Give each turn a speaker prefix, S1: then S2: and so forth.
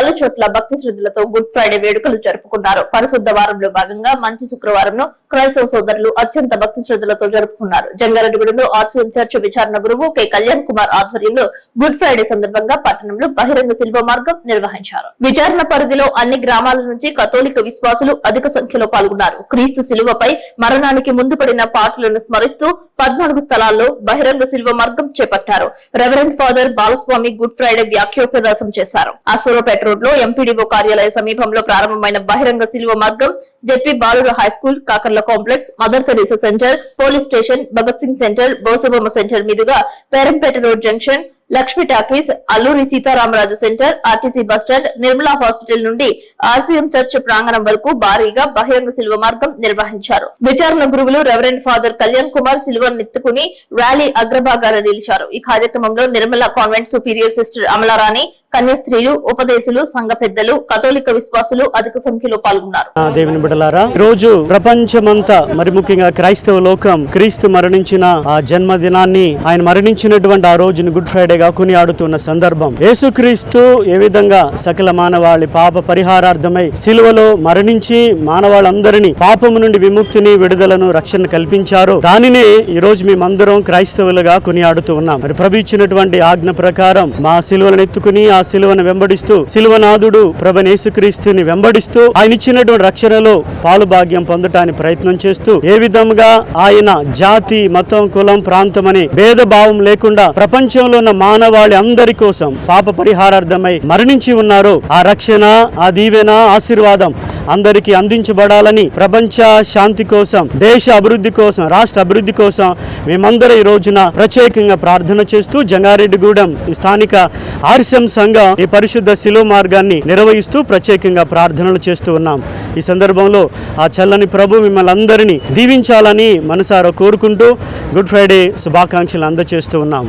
S1: పలు చోట్ల భక్తి శ్రద్ధలతో గుడ్ ఫ్రైడే వేడుకలు జరుపుకున్నారు. పరిశుద్ధ వారంలో భాగంగా మంచి శుక్రవారంను క్రైస్తవ సోదరులు అత్యంత భక్తి శ్రద్ధలతో జరుపుకున్నారు. జంగారెడ్డిగూడెంలో ఆర్సీఎం చర్చ్ విచారణ గురువు కె కళ్యాణ్ కుమార్ ఆధ్వర్యంలో గుడ్ ఫ్రైడే సందర్భంగా పట్టణంలో బహిరంగ శిల్వ మార్గం నిర్వహించారు. విచారణ పరిధిలో అన్ని గ్రామాల నుంచి కథోలిక విశ్వాసులు అధిక సంఖ్యలో పాల్గొన్నారు. క్రీస్తు శిలువపై మరణానికి ముందు పడిన పాటలను స్మరిస్తూ 14 స్థలాల్లో బహిరంగ శిల్వ మార్గం చేపట్టారు. Reverend father Balaswamy good Friday వ్యాఖ్యోపదేశం చేశారు. అశ్వరావుపేట రోడ్ లో ఎంపీడీఓ కార్యాలయ సమీపంలో ప్రారంభమైన బహిరంగ శిల్వ మార్గం జెపి బాలుర high school, Kakarla complex, Mother Teresa centre, police station, Bhagat Singh centre, Bosabomma centre మీదుగా Perampeta road junction, Lakshmi talkies, Alluri Sitaramaraju centre, RTC bus stand, Nirmala hospital నుండి ఆర్సీఎం చర్చ్ ప్రాంగణం వరకు భారీగా బహిరంగ శిల్వ మార్గం నిర్వహించారు. విచారణ గురువులు రెవరెండ్ ఫాదర్ కళ్యాణ్ కుమార్ శిల్వనెత్తుకుని ర్యాలీ అగ్రభాగాన నిలిచారు. ఈ కార్యక్రమంలో Nirmala convent superior sister Amalarani, కన్యాస్త్రీలు, ఉపదేశులు, సంఘ పెద్దలు, కథోలిక విశ్వాసులు అధిక సంఖ్యలో పాల్గొన్నారు.
S2: దేవుని బిడ్డలారా, రోజు ప్రపంచమంతా మరి ముఖ్యంగా క్రైస్తవ లోకం క్రీస్తు మరణించిన ఆ జన్మదినాన్ని, ఆయన మరణించినటువంటి ఆ రోజుని గుడ్ ఫ్రైడేగా కొనియాడుతున్న సందర్భం. యేసుక్రీస్తు ఏ విధంగా సకల మానవాళి పాప పరిహారార్థమై సిలువలో మరణించి మానవాళ్ళందరినీ పాపము నుండి విముక్తిని, విడుదలను, రక్షణ కల్పించారో దానినే ఈ రోజు మేమందరం క్రైస్తవులుగా కొనియాడుతూ ఉన్నాం. మరి ప్రభు ఇచ్చినటువంటి ఆజ్ఞ ప్రకారం మా సిలువలను ఎత్తుకుని ఆ సిలువను వెంబడిస్తూ సిలువనాథుడు ప్రభువైన యేసుక్రీస్తుని వెంబడిస్తూ ఆయన ఇచ్చినటువంటి రక్షణలో పాలు భాగ్యం పొందటానికి ప్రయత్నం చేస్తూ ఏ విధంగా ఆయన జాతి, మతం, కులం, ప్రాంతం అనే భేదభావం లేకుండా ప్రపంచంలో ఉన్న మానవాళి అందరి కోసం పాప పరిహారార్థమై మరణించి ఉన్నారో ఆ రక్షణ, ఆ దీవెన, ఆశీర్వాదం అందరికీ అందించబడాలని ప్రపంచ శాంతి కోసం, దేశ అభివృద్ధి కోసం, రాష్ట్ర అభివృద్ధి కోసం మేమందరం ఈ రోజున ప్రత్యేకంగా ప్రార్థన చేస్తూ జంగారెడ్డిగూడెం స్థానిక ఆర్సీఎం సంఘం ఈ పరిశుద్ధ శిలువ మార్గాన్ని నిర్వహిస్తూ ప్రత్యేకంగా ప్రార్థనలు చేస్తూ ఉన్నాం. ఈ సందర్భంలో ఆ చల్లని ప్రభు మిమ్మల్ని అందరినీ దీవించాలని మనసారా కోరుకుంటూ గుడ్ ఫ్రైడే శుభాకాంక్షలు అందజేస్తూ ఉన్నాం.